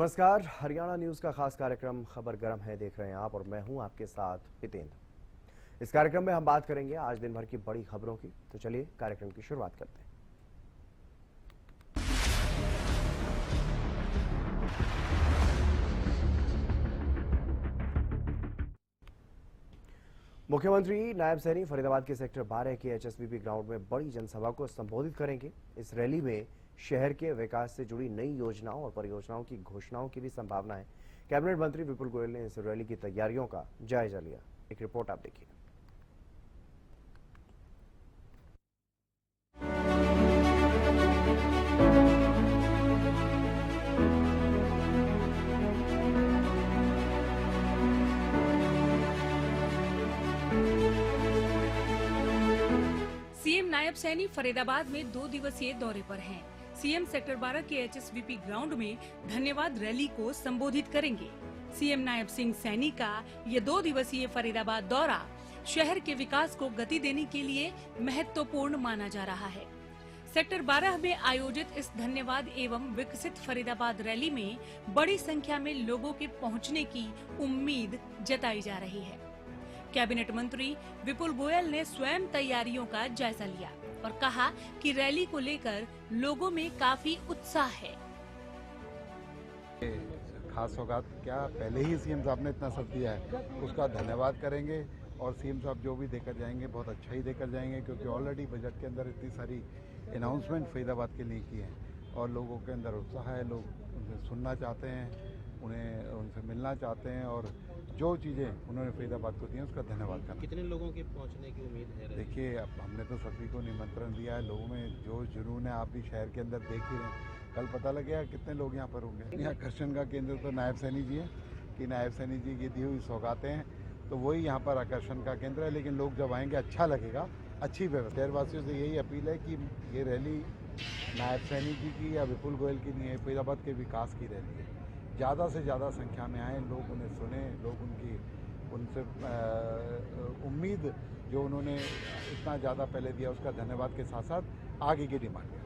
नमस्कार, हरियाणा न्यूज का खास कार्यक्रम खबर गरम है देख रहे हैं आप और मैं हूं आपके साथ हितेंद्र। इस कार्यक्रम में हम बात करेंगे आज दिन भर की बड़ी खबरों की। तो चलिए कार्यक्रम की शुरुआत करते हैं। मुख्यमंत्री नायब सैनी फरीदाबाद के सेक्टर 12 के एचएसबीपी ग्राउंड में बड़ी जनसभा को संबोधित करेंगे। इस रैली में शहर के विकास से जुड़ी नई योजनाओं और परियोजनाओं की घोषणाओं की भी संभावना है। कैबिनेट मंत्री विपुल गोयल ने इस रैली की तैयारियों का जायजा लिया। एक रिपोर्ट आप देखिए। सीएम नायब सैनी फरीदाबाद में 2 दिवसीय दौरे पर हैं। सीएम सेक्टर 12 के एचएसबीपी ग्राउंड में धन्यवाद रैली को संबोधित करेंगे। सीएम नायब सिंह सैनी का ये 2 दिवसीय फरीदाबाद दौरा शहर के विकास को गति देने के लिए महत्वपूर्ण माना जा रहा है। सेक्टर 12 में आयोजित इस धन्यवाद एवं विकसित फरीदाबाद रैली में बड़ी संख्या में लोगों के पहुंचने की उम्मीद जताई जा रही है। कैबिनेट मंत्री विपुल गोयल ने स्वयं तैयारियों का जायजा लिया और कहा कि रैली को लेकर लोगों में काफी उत्साह है। खास सौगात क्या पहले ही सीएम साहब ने इतना सब दिया है, उसका धन्यवाद करेंगे और सीएम साहब जो भी देकर जाएंगे बहुत अच्छा ही देकर जाएंगे, क्योंकि ऑलरेडी बजट के अंदर इतनी सारी अनाउंसमेंट फरीदाबाद के लिए की है और लोगों के अंदर उत्साह है। लोग उनसे सुनना चाहते हैं, उन्हें उनसे मिलना चाहते हैं और जो चीज़ें उन्होंने फरीदाबाद को दी हैं उसका धन्यवाद करना। कितने लोगों के पहुंचने की उम्मीद है? देखिए, अब हमने तो सभी को निमंत्रण दिया है। लोगों में जो जुनून है आप भी शहर के अंदर देख ही रहे हैं। कल पता लग गया कितने लोग यहाँ पर होंगे। आकर्षण का केंद्र तो नायब सैनी जी है कि नायब सैनी जी की दी हुई सौगातें हैं, तो वही यहाँ पर आकर्षण का केंद्र है। लेकिन लोग जब आएंगे अच्छा लगेगा, अच्छी व्यवस्था। शहरवासियों से यही अपील है कि ये रैली नायब सैनी जी की या विपुल गोयल की नहीं है, फरीदाबाद के विकास की रैली है। ज़्यादा से ज़्यादा संख्या में आए, लोग उन्हें सुने, लोग उनसे उम्मीद जो उन्होंने इतना ज़्यादा पहले दिया उसका धन्यवाद के साथ साथ आगे की डिमांड है।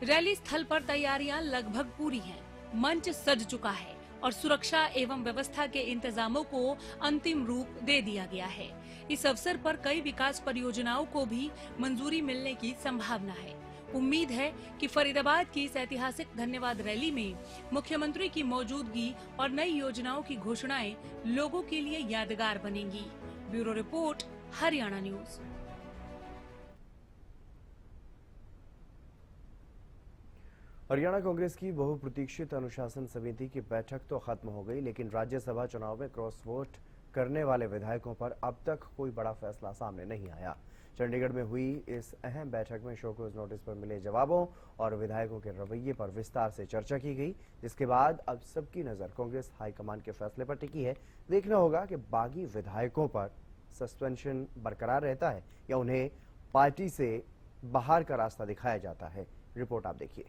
रैली स्थल पर तैयारियां लगभग पूरी हैं। मंच सज चुका है और सुरक्षा एवं व्यवस्था के इंतजामों को अंतिम रूप दे दिया गया है। इस अवसर पर कई विकास परियोजनाओं को भी मंजूरी मिलने की संभावना है। उम्मीद है कि फरीदाबाद की इस ऐतिहासिक धन्यवाद रैली में मुख्यमंत्री की मौजूदगी और नई योजनाओं की घोषणाएं लोगों के लिए यादगार बनेंगी। Bureau report, Haryana news. Haryana Congress की बहुप्रतीक्षित अनुशासन समिति की बैठक तो खत्म हो गई, लेकिन राज्यसभा चुनाव में क्रॉस वोट करने वाले विधायकों पर अब तक कोई बड़ा फैसला सामने नहीं आया। चंडीगढ़ में हुई इस अहम बैठक में शोकॉज नोटिस पर मिले जवाबों और विधायकों के रवैये पर विस्तार से चर्चा की गई, जिसके बाद अब सबकी नजर कांग्रेस हाईकमान के फैसले पर टिकी है। देखना होगा कि बागी विधायकों पर सस्पेंशन बरकरार रहता है या उन्हें पार्टी से बाहर का रास्ता दिखाया जाता है। रिपोर्ट आप देखिए।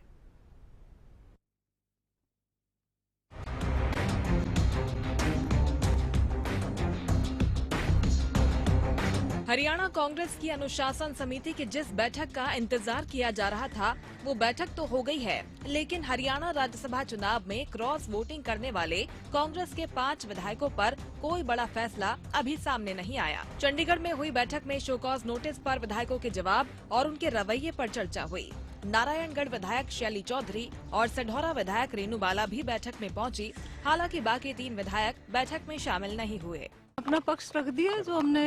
हरियाणा कांग्रेस की अनुशासन समिति की जिस बैठक का इंतजार किया जा रहा था वो बैठक तो हो गई है, लेकिन हरियाणा राज्यसभा चुनाव में क्रॉस वोटिंग करने वाले कांग्रेस के 5 विधायकों पर कोई बड़ा फैसला अभी सामने नहीं आया। चंडीगढ़ में हुई बैठक में शोकॉज नोटिस पर विधायकों के जवाब और उनके रवैये पर चर्चा हुई। नारायणगढ़ विधायक शैली चौधरी और सढौरा विधायक रेणु बाला भी बैठक में पहुंची। हालांकि बाकी 3 विधायक बैठक में शामिल नहीं हुए। अपना पक्ष रख दिया, जो हमने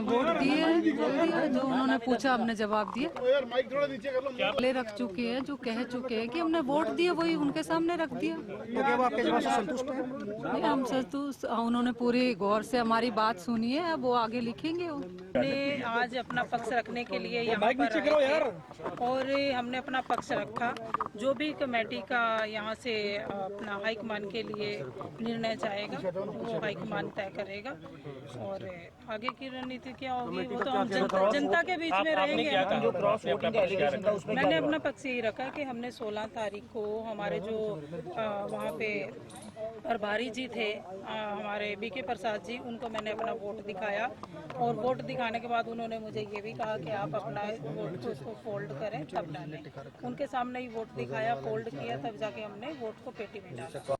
वोट दिए, जो उन्होंने पूछा हमने जवाब दिए, ले रख चुके हैं, जो कह चुके हैं कि हमने वोट दिए वही उनके सामने रख दिया। तो आपके जवाब से संतुष्ट हैं? हम संतुष्ट, उन्होंने पूरी गौर से हमारी बात सुनी है, अब वो आगे लिखेंगे। हमने आज अपना पक्ष रखने के लिए यहाँ पर आए थे और हमने अपना पक्ष रखा। जो भी कमेटी का यहाँ से अपना हाईकमान के लिए निर्णय जाएगा वो हाईकमान तय करेगा और आगे की रणनीति क्या होगी वो तो हम जनता के बीच में रहेंगे। मैंने अपना पक्ष यही रखा कि हमने 16 तारीख को हमारे जो वहाँ पे प्रभारी जी थे हमारे बीके प्रसाद जी, उनको मैंने अपना वोट दिखाया और वोट दिखाने के बाद उन्होंने मुझे ये भी कहा कि आप अपना वोट को उसको फोल्ड करें तब डालें। उनके सामने ही वोट दिखाया, फोल्ड किया, तब जाके हमने वोट को पेटी में डाला।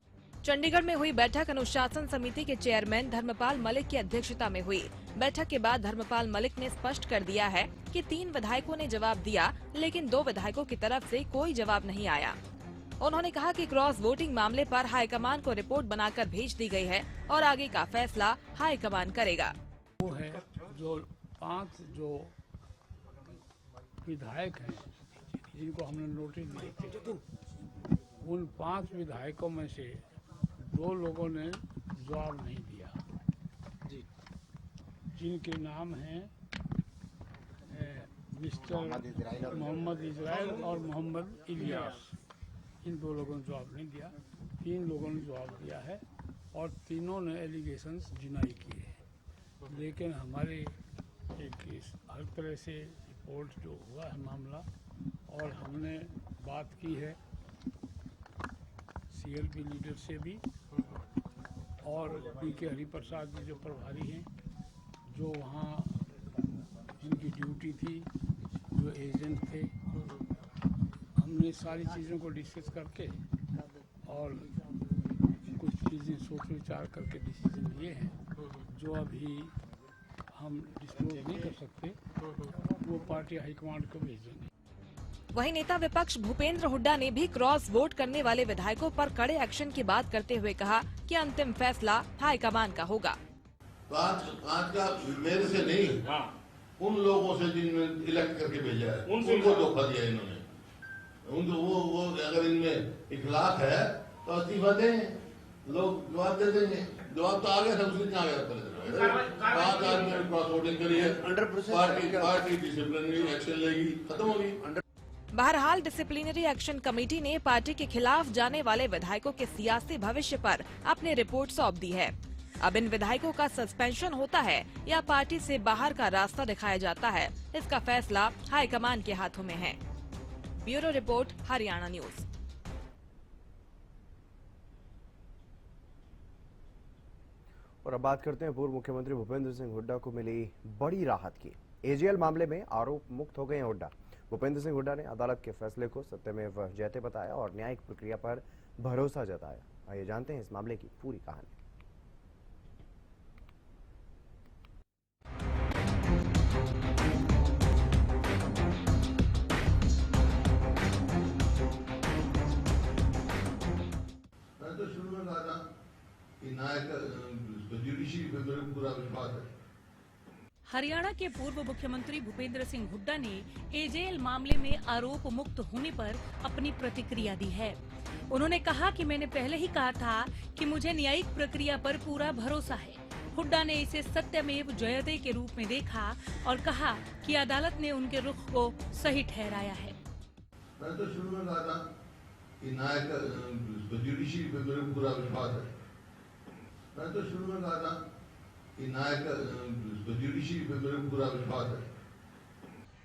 चंडीगढ़ में हुई बैठक अनुशासन समिति के चेयरमैन धर्मपाल मलिक की अध्यक्षता में हुई। बैठक के बाद धर्मपाल मलिक ने स्पष्ट कर दिया है कि 3 विधायकों ने जवाब दिया, लेकिन 2 विधायकों की तरफ से कोई जवाब नहीं आया। उन्होंने कहा कि क्रॉस वोटिंग मामले पर हाईकमान को रिपोर्ट बनाकर भेज दी गई है और आगे का फैसला हाईकमान करेगा। वो है जो 5 जो विधायक हैं जिनको हमने नोटिस दिए थे, उन 5 विधायकों में से 2 लोगों ने जवाब नहीं दिया, जिनके नाम हैं मिस्टर मोहम्मद इजराइल और मोहम्मद इलियास। इन 2 लोगों ने जवाब नहीं दिया, 3 लोगों ने जवाब दिया है और तीनों ने एलिगेशंस डिनाई किए हैं। लेकिन हमारे हर तरह से रिपोर्ट जो हुआ है मामला, और हमने बात की है CLP लीडर से भी, और BK हरिप्रसाद जी जो प्रभारी हैं, जो वहाँ जिनकी ड्यूटी थी, जो एजेंट थे, हमने सारी चीज़ों को डिस्कस करके और कुछ चीज़ें सोच विचार करके डिसीजन लिए हैं, जो अभी हम डिस्क्लोज नहीं कर सकते, वो पार्टी हाईकमांड को भेज देंगे। वहीं नेता विपक्ष भूपेंद्र हुड्डा ने भी क्रॉस वोट करने वाले विधायकों पर कड़े एक्शन की बात करते हुए कहा कि अंतिम फैसला हाईकमान का होगा। 5 का मेरे से नहीं, उन लोगों से जिनमें इलेक्ट करके भेजा है, उनको धोखा दिया इन्होंने। वो अगर इनमें इखलाक है तो इस्तीफा दें, लोग जवाब दे देंगे। जवाब तो आ गया था, उसने क्या आ गया? 5 आदमी क्रॉस वोटिंग करिए, पार्टी डिसिप्लिनरी एक्शन लेगी, खत्म होगी। बहरहाल डिसिप्लिनरी एक्शन कमेटी ने पार्टी के खिलाफ जाने वाले विधायकों के सियासी भविष्य पर अपनी रिपोर्ट सौंप दी है। अब इन विधायकों का सस्पेंशन होता है या पार्टी से बाहर का रास्ता दिखाया जाता है, इसका फैसला हाईकमान के हाथों में है। Bureau report, Haryana news. और अब बात करते हैं पूर्व मुख्यमंत्री भूपेंद्र सिंह हुड्डा को मिली बड़ी राहत की। AJL मामले में आरोप मुक्त हो गए हैं हुड्डा। भूपेंद्र सिंह हुड्डा ने अदालत के फैसले को सत्यमेव जयते बताया और न्यायिक प्रक्रिया पर भरोसा जताया। आइए जानते हैं इस मामले की पूरी कहानी। मैं तो शुरू में कहा था कि न्यायिक जुडिशरी पे मेरे पूरा विश्वास है। हरियाणा के पूर्व मुख्यमंत्री भूपेंद्र सिंह हुड्डा ने AJL मामले में आरोप मुक्त होने पर अपनी प्रतिक्रिया दी है। उन्होंने कहा कि मैंने पहले ही कहा था कि मुझे न्यायिक प्रक्रिया पर पूरा भरोसा है। हुड्डा ने इसे सत्यमेव जयते के रूप में देखा और कहा कि अदालत ने उनके रुख को सही ठहराया है। मैं तो शुरू में कहा था कि न्यायिक जुडिशरी पे मेरे पूरा विश्वास है। मैं तो शुरू में कहा था कि न्यायिक जुडिशरी पे मेरे पूरा विश्वास है।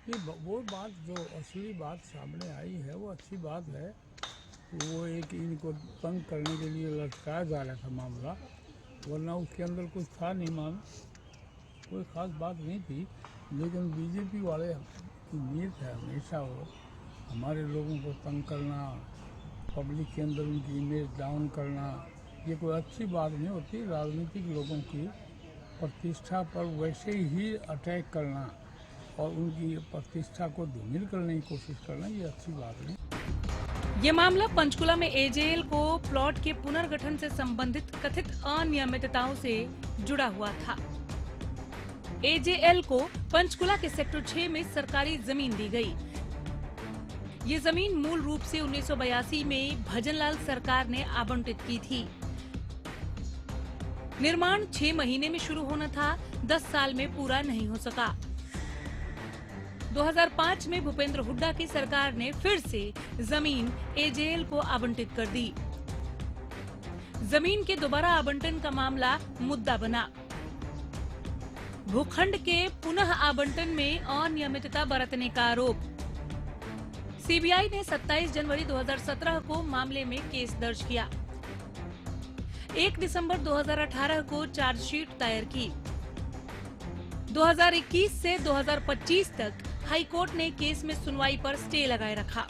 ये वो बात जो असली बात सामने आई है वो अच्छी बात है। वो एक इनको तंग करने के लिए लटकाया जा रहा था मामला, वरना उसके अंदर कुछ था नहीं, कोई खास बात नहीं थी। लेकिन बीजेपी वाले की नीयत है हमेशा वो हमारे लोगों को तंग करना, पब्लिक के अंदर उनकी इमेज डाउन करना, ये कोई अच्छी बात नहीं होती। राजनीतिक लोगों की प्रतिष्ठा पर वैसे ही अटैक करना और उनकी प्रतिष्ठा को धूमिल करने की कोशिश करना, ये अच्छी बात नहीं। ये मामला पंचकुला में AJL को प्लॉट के पुनर्गठन से संबंधित कथित अनियमितताओं से जुड़ा हुआ था। AJL को पंचकुला के सेक्टर 6 में सरकारी जमीन दी गई। ये जमीन मूल रूप से 1982 में भजनलाल सरकार ने आवंटित की थी। निर्माण 6 महीने में शुरू होना था, 10 साल में पूरा नहीं हो सका। 2005 में भूपेंद्र हुड्डा की सरकार ने फिर से जमीन AJL को आवंटित कर दी। जमीन के दोबारा आवंटन का मामला मुद्दा बना। भूखंड के पुनः आवंटन में अनियमितता बरतने का आरोप। CBI ने 27 जनवरी 2017 को मामले में केस दर्ज किया। 1 दिसंबर 2018 को चार्जशीट दायर की। 2021 से 2025 तक हाईकोर्ट ने केस में सुनवाई पर स्टे लगाए रखा।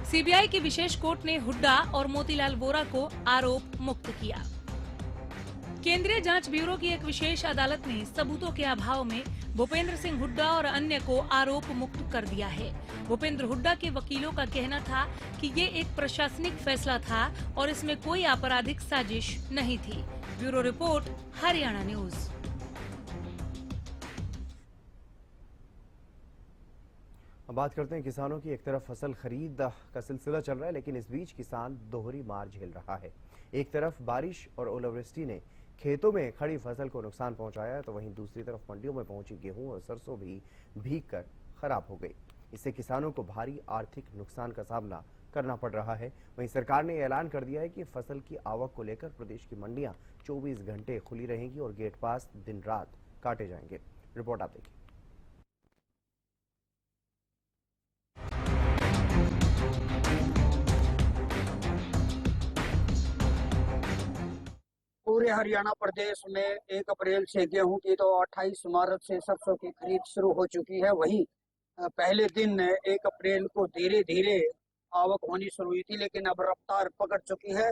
सीबीआई की विशेष कोर्ट ने हुड्डा और मोतीलाल वोरा को आरोप मुक्त किया। केंद्रीय जांच ब्यूरो की एक विशेष अदालत ने सबूतों के अभाव में भूपेंद्र सिंह हुड्डा और अन्य को आरोप मुक्त कर दिया है। भूपेंद्र हुड्डा के वकीलों का कहना था कि ये एक प्रशासनिक फैसला था और इसमें कोई आपराधिक साजिश नहीं थी। Bureau report, Haryana news. अब बात करते हैं किसानों की। एक तरफ फसल खरीद का सिलसिला चल रहा है, लेकिन इस बीच किसान दोहरी मार झेल रहा है। एक तरफ बारिश और ओलावृष्टि ने खेतों में खड़ी फसल को नुकसान पहुंचाया, तो वहीं दूसरी तरफ मंडियों में पहुंची गेहूं और सरसों भी भीगकर खराब हो गई। इससे किसानों को भारी आर्थिक नुकसान का सामना करना पड़ रहा है। वहीं सरकार ने ऐलान कर दिया है कि फसल की आवक को लेकर प्रदेश की मंडियां 24 घंटे खुली रहेंगी और गेट पास दिन रात काटे जाएंगे। रिपोर्ट आप देखिए। पूरे हरियाणा प्रदेश में 1 अप्रैल से गेहूं की तो 28 मार्च से सरसों की खरीद शुरू हो चुकी है। वहीं पहले दिन 1 अप्रैल को धीरे धीरे आवक होनी शुरू हुई थी, लेकिन अब रफ्तार पकड़ चुकी है।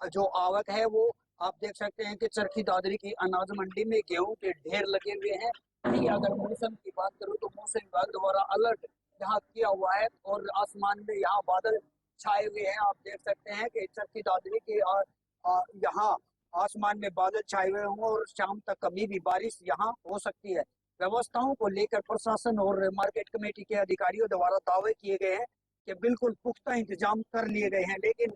जो आवक है वो आप देख सकते हैं कि चरखी दादरी की अनाज मंडी में गेहूं के ढेर लगे हुए हैं। अगर मौसम की बात करूं तो मौसम विभाग द्वारा अलर्ट यहाँ किया हुआ है और आसमान में यहाँ बादल छाए हुए हैं। आप देख सकते हैं कि चरखी दादरी के यहाँ आसमान में बादल छाए हुए होंगे और शाम तक कभी भी बारिश यहाँ हो सकती है। व्यवस्थाओं को लेकर प्रशासन और मार्केट कमेटी के अधिकारियों द्वारा दावे किए गए हैं कि बिल्कुल पुख्ता इंतजाम कर लिए गए हैं, लेकिन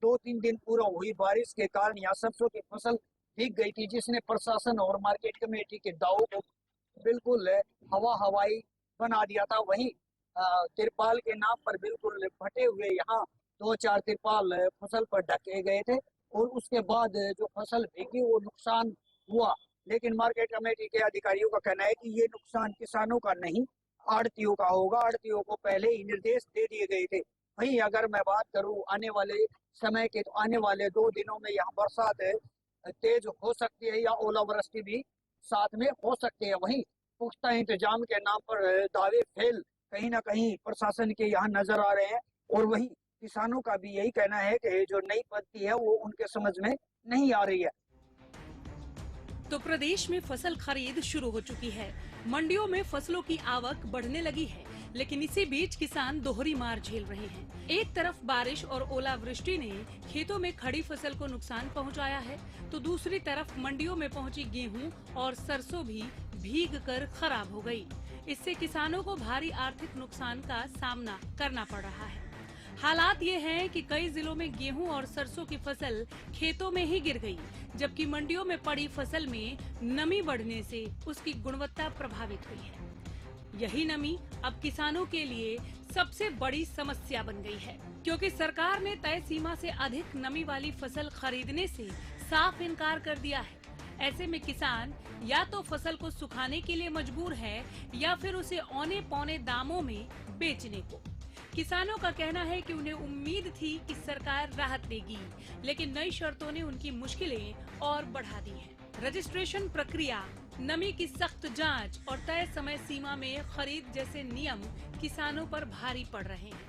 2-3 दिन पूरा हुई बारिश के कारण यहाँ सरसों की फसल भीग गई थी, जिसने प्रशासन और मार्केट कमेटी के दावों को बिल्कुल हवाई बना दिया था। वहीं तिरपाल के नाम पर बिल्कुल फटे हुए यहाँ 2-4 तिरपाल फसल पर ढके गए थे और उसके बाद जो फसल भीगी वो नुकसान हुआ। लेकिन मार्केट कमेटी के अधिकारियों का कहना है कि ये नुकसान किसानों का नहीं, आड़तियों का होगा। आड़तियों को पहले ही निर्देश दे दिए गए थे। वहीं अगर मैं बात करूं आने वाले समय के, तो आने वाले 2 दिनों में यहाँ बरसात तेज हो सकती है या ओलावृष्टि भी साथ में हो सकती है। वहीं पुख्ता इंतजाम के नाम पर दावे फेल कहीं ना कहीं प्रशासन के यहाँ नजर आ रहे हैं और वहीं किसानों का भी यही कहना है कि जो नई पद्धति है वो उनके समझ में नहीं आ रही है। तो प्रदेश में फसल खरीद शुरू हो चुकी है। मंडियों में फसलों की आवक बढ़ने लगी है, लेकिन इसी बीच किसान दोहरी मार झेल रहे हैं। एक तरफ बारिश और ओलावृष्टि ने खेतों में खड़ी फसल को नुकसान पहुंचाया है, तो दूसरी तरफ मंडियों में पहुंची गेहूं और सरसों भी भीग कर खराब हो गई। इससे किसानों को भारी आर्थिक नुकसान का सामना करना पड़ रहा है। हालात ये हैं कि कई जिलों में गेहूं और सरसों की फसल खेतों में ही गिर गई, जबकि मंडियों में पड़ी फसल में नमी बढ़ने से उसकी गुणवत्ता प्रभावित हुई है। यही नमी अब किसानों के लिए सबसे बड़ी समस्या बन गई है, क्योंकि सरकार ने तय सीमा से अधिक नमी वाली फसल खरीदने से साफ इनकार कर दिया है। ऐसे में किसान या तो फसल को सुखाने के लिए मजबूर है या फिर उसे औने पौने दामों में बेचने को। किसानों का कहना है कि उन्हें उम्मीद थी कि सरकार राहत देगी, लेकिन नई शर्तों ने उनकी मुश्किलें और बढ़ा दी हैं। रजिस्ट्रेशन प्रक्रिया, नमी की सख्त जांच और तय समय सीमा में खरीद जैसे नियम किसानों पर भारी पड़ रहे हैं।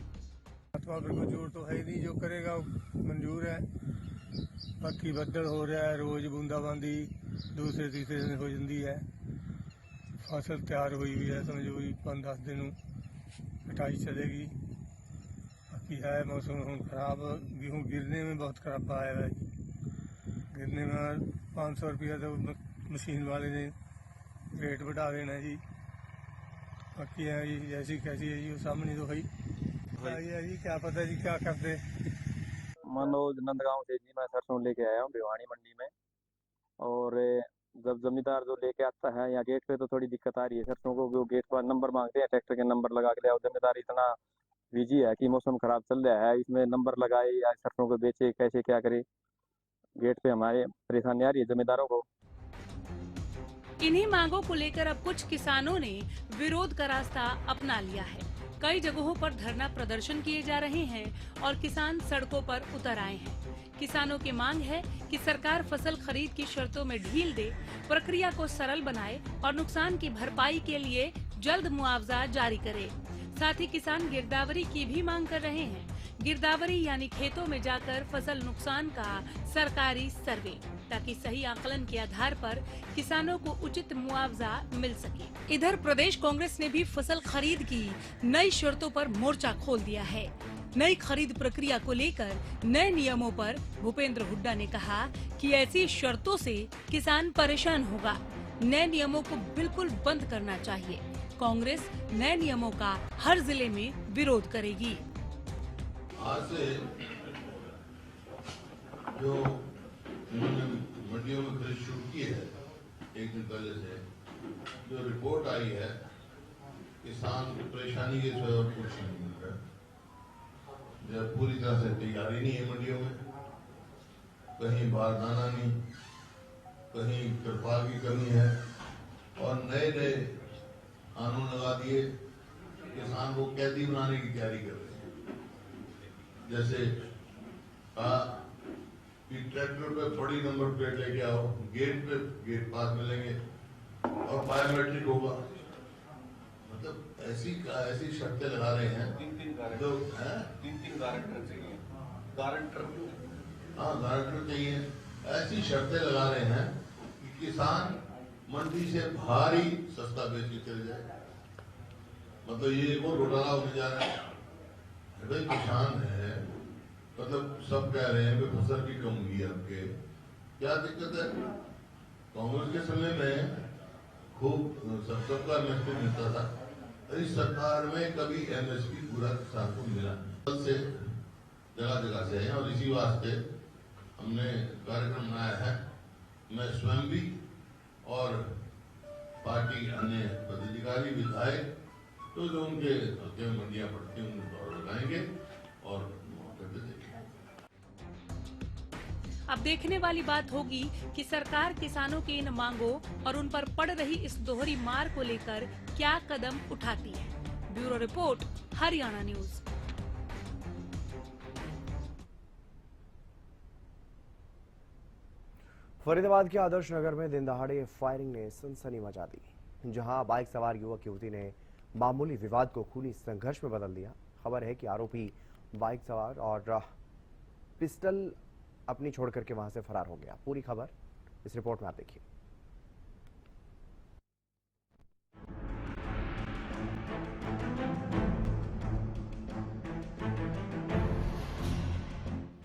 जोर तो है नहीं, जो करेगा मंजूर है। बाकी बदल हो रहा है, रोज बूंदाबांदी 2-3 दिन हो जाती है। फसल तैयार हुई हुई है, समझो 5-10 दिन कटाई चलेगी। बाकी है मौसम खराब, गेहूँ गिरने में बहुत खराब आया है। गिरने में 500 रुपया तो मशीन वाले ने रेट बढ़ा देना जी। बाकी है जी जैसी कैसी है जी, सामने तो है जी, क्या पता जी क्या करते। मनोज नंदगांव से जी मैं सरसों लेके आया हूँ भिवानी मंडी में, और जब जमींदार जो लेके आता है यहाँ गेट पे तो थोड़ी दिक्कत आ रही है सरसों को। वो गेट पर नंबर मांगते हैं, ट्रैक्टर के नंबर लगा के ले आओ। जमींदार इतना बिजी है कि मौसम खराब चल रहा है, इसमें नंबर लगाए या सरसों को बेचे, कैसे क्या करे। गेट पे हमारे परेशानी आ रही है जमींदारों को। इन्हीं मांगों को लेकर अब कुछ किसानों ने विरोध का रास्ता अपना लिया है। कई जगहों पर धरना प्रदर्शन किए जा रहे हैं और किसान सड़कों पर उतर आए हैं। किसानों की मांग है कि सरकार फसल खरीद की शर्तों में ढील दे, प्रक्रिया को सरल बनाए और नुकसान की भरपाई के लिए जल्द मुआवजा जारी करे। साथ ही किसान गिरदावरी की भी मांग कर रहे हैं। गिरदावरी यानी खेतों में जाकर फसल नुकसान का सरकारी सर्वे, ताकि सही आकलन के आधार पर किसानों को उचित मुआवजा मिल सके। इधर प्रदेश कांग्रेस ने भी फसल खरीद की नई शर्तों पर मोर्चा खोल दिया है। नई खरीद प्रक्रिया को लेकर नए नियमों पर भूपेंद्र हुड्डा ने कहा कि ऐसी शर्तों से किसान परेशान होगा। नए नियमों को बिल्कुल बंद करना चाहिए। कांग्रेस नए नियमों का हर जिले में विरोध करेगी। आज से जो उन्होंने मंडियों में खरीद शुरू की है, एक दिन पहले से जो रिपोर्ट आई है, किसान की परेशानी के सिवा और कुछ नहीं मिल रहा। जब पूरी तरह से तैयारी नहीं है मंडियों में, कहीं बारदाना नहीं, कहीं तिरपाल की कमी है और नए नए कानून लगा दिए, किसान को कैदी बनाने की तैयारी कर रहे हैं। जैसे कहा कि ट्रैक्टर पे बड़ी नंबर प्लेट लेके आओ, गेट पे गेट पास मिलेंगे और बायोमेट्रिक होगा। मतलब ऐसी शर्तें लगा रहे हैं। तीन गारंटर चाहिए, गारंटर चाहिए। ऐसी शर्तें लगा रहे हैं कि किसान मंडी से बाहर ही सस्ता बेच के चले जाए। मतलब ये वो घोटाला होने जा रहा है। भाई किसान है, मतलब सब कह रहे हैं कि फसल की कम हुई है, आपके क्या दिक्कत है? कांग्रेस के समय में खूब सबका एमएसपी मिलता था। इस सरकार में कभी एमएसपी पूरा किसान को मिला से जगह जगह से है और इसी वास्ते हमने कार्यक्रम बनाया है। मैं स्वयं भी और पार्टी अन्य पदाधिकारी विधायक तो जो उनके मंडियां पड़ती हैं उनको दौड़ लगाएंगे और मौके पे देखेंगे। अब देखने वाली बात होगी कि सरकार किसानों की इन मांगों और उन पर पड़ रही इस दोहरी मार को लेकर क्या कदम उठाती है। Bureau report, Haryana news. Faridabad के आदर्श नगर में दिन दहाड़े फायरिंग ने सनसनी मचा दी, जहां बाइक सवार युवक युवती ने मामूली विवाद को खूनी संघर्ष में बदल दिया। खबर है कि आरोपी बाइक सवार और पिस्टल अपनी छोड़ करके वहां से फरार हो गया। पूरी खबर इस रिपोर्ट में आप देखिए।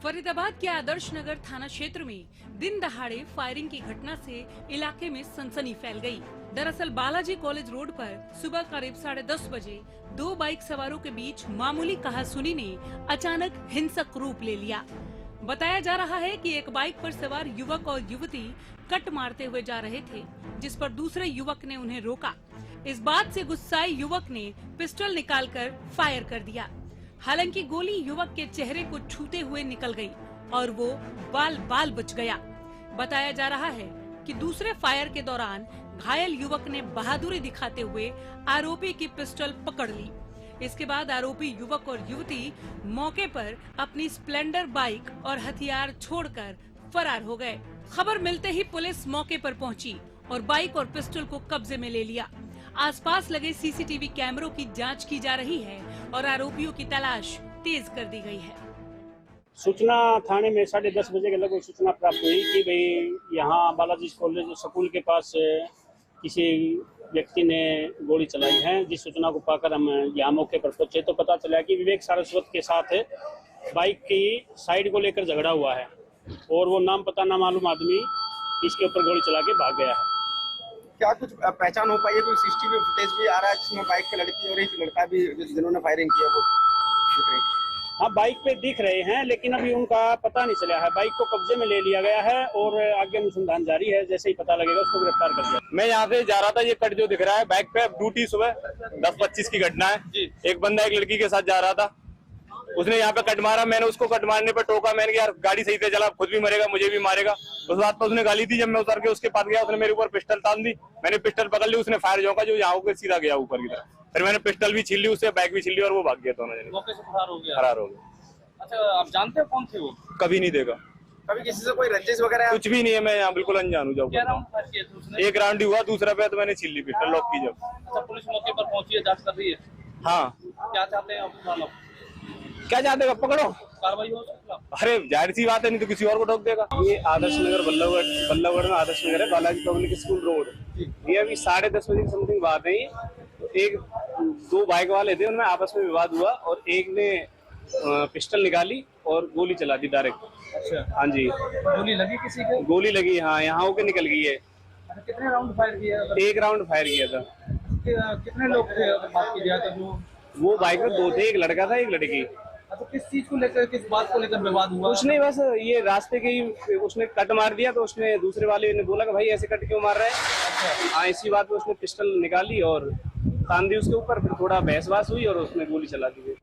फरीदाबाद के आदर्श नगर थाना क्षेत्र में दिन दहाड़े फायरिंग की घटना से इलाके में सनसनी फैल गई। दरअसल बालाजी कॉलेज रोड पर सुबह करीब 10:30 बजे दो बाइक सवारों के बीच मामूली कहासुनी ने अचानक हिंसक रूप ले लिया। बताया जा रहा है कि एक बाइक पर सवार युवक और युवती कट मारते हुए जा रहे थे, जिस पर दूसरे युवक ने उन्हें रोका। इस बात से गुस्साए युवक ने पिस्टल निकालकर फायर कर दिया। हालांकि गोली युवक के चेहरे को छूते हुए निकल गई और वो बाल बाल बच गया। बताया जा रहा है कि दूसरे फायर के दौरान घायल युवक ने बहादुरी दिखाते हुए आरोपी की पिस्टल पकड़ ली। इसके बाद आरोपी युवक और युवती मौके पर अपनी स्प्लेंडर बाइक और हथियार छोड़कर फरार हो गए। खबर मिलते ही पुलिस मौके पर पहुंची और बाइक और पिस्टल को कब्जे में ले लिया। आसपास लगे सीसीटीवी कैमरों की जांच की जा रही है और आरोपियों की तलाश तेज कर दी गई है। सूचना थाने में 10:30 बजे के लगभग सूचना प्राप्त हुई कि भाई यहाँ बालाजी कॉलेज स्कूल के पास किसी व्यक्ति ने गोली चलाई है। जिस सूचना को पाकर हम यहाँ मौके पर पहुंचे तो पता चला कि विवेक सारस्वत के साथ बाइक की साइड को लेकर झगड़ा हुआ है और वो नाम पता ना मालूम आदमी इसके ऊपर गोली चला के भाग गया है। क्या कुछ पहचान हो पाई है? कोई सीसीटीवी फुटेज भी आ रहा है जिसमें बाइक की लड़की और एक लड़का भी जिन्होंने फायरिंग किया वो दिख रहे हैं? हाँ, बाइक पे दिख रहे हैं लेकिन अभी उनका पता नहीं चला है। बाइक को कब्जे में ले लिया गया है और आगे अनुसंधान जारी है। जैसे ही पता लगेगा उसको गिरफ्तार कर दिया। मैं यहाँ से जा रहा था, ये कट जो दिख रहा है बाइक पे, ड्यूटी सुबह 10:25 की घटना है। एक बंदा एक लड़की के साथ जा रहा था, उसने यहाँ पे कट मारा। मैंने उसको कट मारने पर टोका। मैंने यार गाड़ी सही से चला, खुद भी मरेगा मुझे भी मारेगा। उस बात पर उसने गाली दी। जब मैं उतर के उसके पास गया उसने मेरे ऊपर पिस्टल तान दी। मैंने पिस्टल पकड़ ली, उसने फायर झोंका जो यहाँ सीधा गया ऊपर की तरफ। फिर मैंने पिस्टल भी छीन ली उससे, बाइक भी छीन ली और वो भाग गया। दोनों जने मौके से फरार हो गया। फरार हो गया। अच्छा, आप जानते हो कौन थे वो? कभी नहीं देखा, कभी किसी से कोई रंजिश वगैरह? कुछ भी नहीं है, मैं यहाँ बिल्कुल अनजान हूँ। एक राउंड ही हुआ, दूसरा पे तो मैंने छीन ली पिस्टल लॉक की जब। अच्छा, पुलिस मौके पर पहुंची है, जांच कर रही है? हाँ। क्या चाहते हैं आप? क्या चाहते हो, पकड़ो। कार्रवाई हो। अरे जाहिर सी बात है, नहीं तो किसी और को ठोक देगा। ये आदर्श नगर बल्लभगढ़ में आदर्श नगर है, बालाजी पब्लिक स्कूल रोड। ये अभी 10:30 बजे की समथिंग बात है। तो एक दो बाइक वाले थे, उनमें आपस में विवाद हुआ और एक ने पिस्टल निकाली और गोली चला दी डायरेक्ट। अच्छा, हाँ जी। गोली लगी किसी को? गोली लगी, हाँ, यहाँ होके निकल गई है। कितने राउंड फायर किया? एक राउंड फायर किया था। कितने लोग थे बात की जाए तो? वो बाइक में दो थे, एक लड़का था एक लड़की। तो किस चीज को लेकर, किस बात को लेकर विवाद हुआ? कुछ नहीं, बस ये रास्ते के ही उसने कट मार दिया, तो उसने दूसरे वाले ने बोला कि भाई ऐसे कट क्यों मार रहा है। हाँ, इसी बात पे उसने पिस्टल निकाली और तान दी उसके ऊपर। फिर थोड़ा बहसबास हुई और उसने गोली चला दी।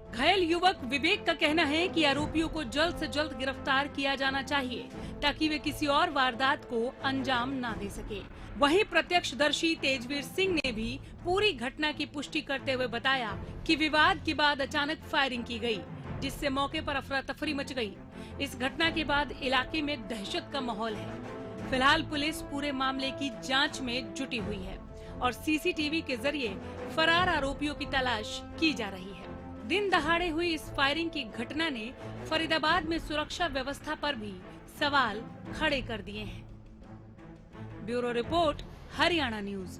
घायल युवक विवेक का कहना है कि आरोपियों को जल्द से जल्द गिरफ्तार किया जाना चाहिए ताकि वे किसी और वारदात को अंजाम ना दे सके। वहीं प्रत्यक्षदर्शी तेजवीर सिंह ने भी पूरी घटना की पुष्टि करते हुए बताया कि विवाद के बाद अचानक फायरिंग की गई, जिससे मौके पर अफरा तफरी मच गई। इस घटना के बाद इलाके में दहशत का माहौल है। फिलहाल पुलिस पूरे मामले की जांच में जुटी हुई है और सीसीटीवी के जरिए फरार आरोपियों की तलाश की जा रही है। दिन दहाड़े हुई इस फायरिंग की घटना ने फरीदाबाद में सुरक्षा व्यवस्था पर भी सवाल खड़े कर दिए हैं। Bureau report, Haryana news.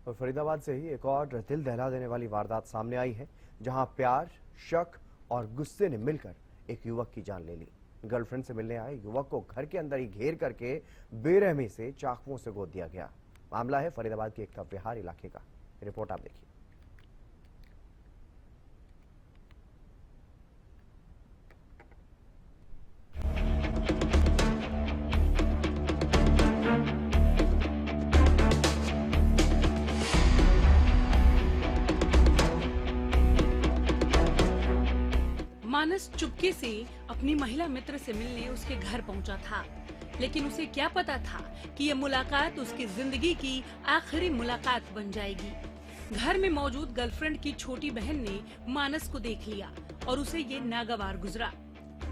और फरीदाबाद से ही एक और दिल दहला देने वाली वारदात सामने आई है, जहां प्यार, शक और गुस्से ने मिलकर एक युवक की जान ले ली। गर्लफ्रेंड से मिलने आए युवक को घर के अंदर ही घेर करके बेरहमी से चाकुओं से गोद दिया गया। मामला है फरीदाबाद के एकता विहार इलाके का। रिपोर्ट आप देखिए। मानस चुपके से अपनी महिला मित्र से मिलने उसके घर पहुंचा था, लेकिन उसे क्या पता था कि ये मुलाकात उसकी जिंदगी की आखिरी मुलाकात बन जाएगी। घर में मौजूद गर्लफ्रेंड की छोटी बहन ने मानस को देख लिया और उसे ये नागवार गुजरा।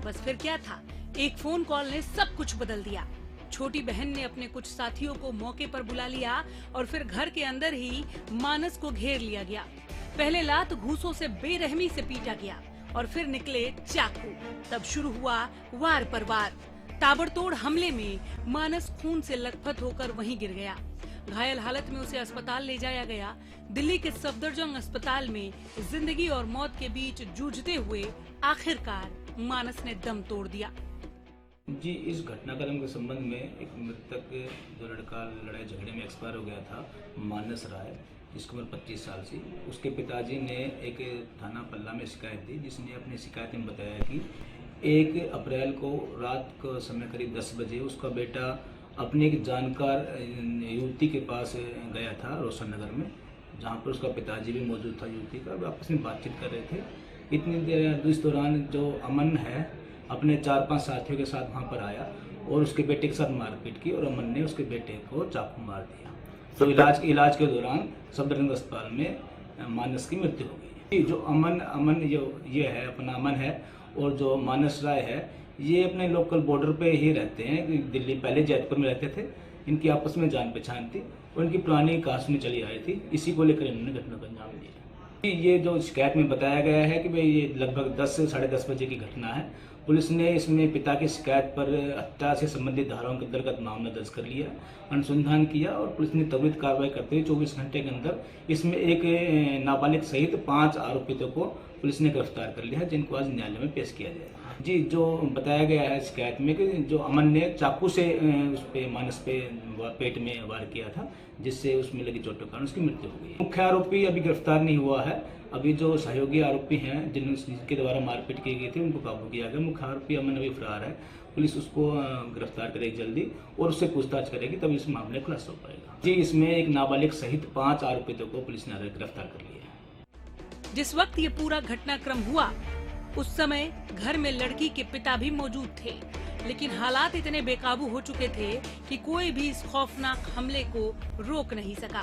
बस फिर क्या था, एक फोन कॉल ने सब कुछ बदल दिया। छोटी बहन ने अपने कुछ साथियों को मौके पर बुला लिया और फिर घर के अंदर ही मानस को घेर लिया गया। पहले लात घूसों से बेरहमी से पीटा गया और फिर निकले चाकू। तब शुरू हुआ वार पर वार। ताबड़तोड़ हमले में मानस खून से लथपथ होकर वहीं गिर गया। घायल हालत में उसे अस्पताल ले जाया गया। दिल्ली के सफदरजंग अस्पताल में जिंदगी और मौत के बीच जूझते हुए आखिरकार मानस ने दम तोड़ दिया। जी, इस घटनाक्रम के संबंध में एक मृतक जो लड़का लड़ाई झगड़े में एक्सपायर हो गया था, मानस राय, जिसकी उम्र 25 साल थी, उसके पिताजी ने एक थाना पल्ला में शिकायत दी, जिसने अपनी शिकायत में बताया कि 1 अप्रैल को रात को समय करीब 10 बजे उसका बेटा अपने एक जानकार युवती के पास गया था रोशन नगर में, जहां पर उसका पिताजी भी मौजूद था। युवती का आपस में बातचीत कर रहे थे। इतनी देर इस दौरान जो अमन है अपने 4-5 साथियों के साथ वहां पर आया और उसके बेटे के साथ मारपीट की और अमन ने उसके बेटे को चाकू मार दिया। तो इलाज के दौरान सफदरजंग अस्पताल में मानस की मृत्यु हो गई। जो अमन ये है अपना अमन है और जो मानस राय है ये अपने लोकल बॉर्डर पे ही रहते हैं। दिल्ली पहले जयपुर में रहते थे। इनकी आपस में जान पहचान थी और इनकी पुरानी कहासुनी चली आई थी। इसी को लेकर इन्होंने घटना को अंजाम दिया। ये जो शिकायत में बताया गया है कि भाई ये लगभग 10 से 10:30 बजे की घटना है। पुलिस ने इसमें पिता की शिकायत पर हत्या से संबंधित धाराओं के अंतर्गत मामला दर्ज कर लिया, अनुसंधान किया और पुलिस ने त्वरित कार्रवाई करते हुए 24 घंटे के अंदर इसमें एक नाबालिग सहित 5 आरोपितों को पुलिस ने गिरफ्तार कर लिया है, जिनको आज न्यायालय में पेश किया जाएगा। जी, जो बताया गया है शिकायत में कि जो अमन ने चाकू से उस पे मानस पे पेट में वार किया था, जिससे उसमें लगी चोटों के कारण उसकी मृत्यु हो गई। मुख्य आरोपी अभी गिरफ्तार नहीं हुआ है। अभी जो सहयोगी आरोपी हैं जिनके द्वारा मारपीट की गई थी उनको काबू किया गया। मुख्य आरोपी अमन अभी फरार है। पुलिस उसको गिरफ्तार करेगी जल्दी और उससे पूछताछ करेगी, तभी इस मामले खुलासा हो पाएगा। जी, इसमें एक नाबालिग सहित 5 आरोपितों को पुलिस ने गिरफ्तार कर लिया है। जिस वक्त ये पूरा घटनाक्रम हुआ उस समय घर में लड़की के पिता भी मौजूद थे, लेकिन हालात इतने बेकाबू हो चुके थे कि कोई भी इस खौफनाक हमले को रोक नहीं सका।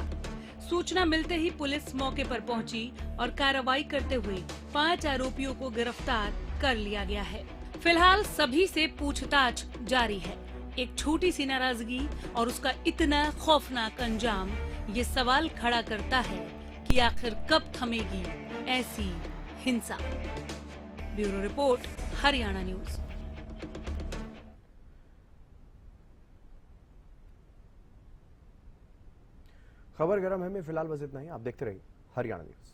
सूचना मिलते ही पुलिस मौके पर पहुंची और कार्रवाई करते हुए 5 आरोपियों को गिरफ्तार कर लिया गया है। फिलहाल सभी से पूछताछ जारी है। एक छोटी सी नाराजगी और उसका इतना खौफनाक अंजाम ये सवाल खड़ा करता है कि आखिर कब थमेगी ऐसी हिंसा। Bureau report, Haryana news. खबर गर्म है में फिलहाल बस इतना ही। आप देखते रहिए हरियाणा न्यूज।